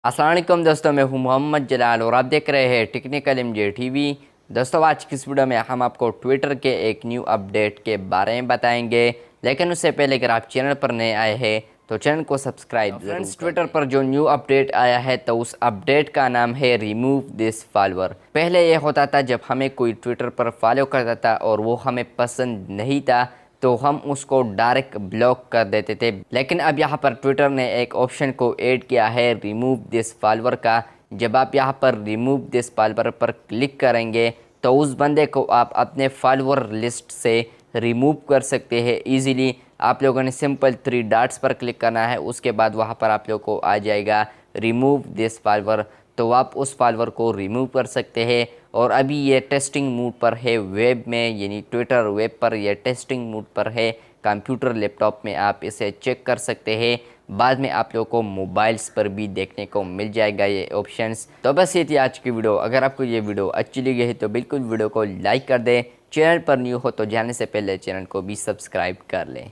अस्सलाम वालेकुम दोस्तों, मैं हूं मोहम्मद जलाल और आप देख रहे हैं टेक्निकल एमजे टीवी। दोस्तों, आज की इस वीडियो में हम आपको ट्विटर के एक न्यू अपडेट के बारे में बताएंगे, लेकिन उससे पहले अगर आप चैनल पर नए आए हैं तो चैनल को सब्सक्राइब फ्रेंड्स। ट्विटर पर जो न्यू अपडेट आया है तो उस अपडेट का नाम है रिमूव दिस फॉलोअर। पहले ये होता था जब हमें कोई ट्विटर पर फॉलो करता था और वो हमें पसंद नहीं था तो हम उसको डायरेक्ट ब्लॉक कर देते थे, लेकिन अब यहाँ पर ट्विटर ने एक ऑप्शन को ऐड किया है रिमूव दिस फॉलोअर का। जब आप यहाँ पर रिमूव दिस फॉलोअर पर क्लिक करेंगे तो उस बंदे को आप अपने फॉलोअर लिस्ट से रिमूव कर सकते हैं इजीली। आप लोगों ने सिंपल 3 डॉट्स पर क्लिक करना है, उसके बाद वहाँ पर आप लोग को आ जाएगा रिमूव दिस फॉलोअर, तो आप उस फॉलोअर को रिमूव कर सकते हैं। और अभी ये टेस्टिंग मोड पर है वेब में, यानी ट्विटर वेब पर ये टेस्टिंग मोड पर है। कंप्यूटर लैपटॉप में आप इसे चेक कर सकते हैं, बाद में आप लोगों को मोबाइल्स पर भी देखने को मिल जाएगा ये ऑप्शंस। तो बस ये थी आज की वीडियो। अगर आपको ये वीडियो अच्छी लगी है तो बिल्कुल वीडियो को लाइक कर दें। चैनल पर न्यू हो तो जाने से पहले चैनल को भी सब्सक्राइब कर लें।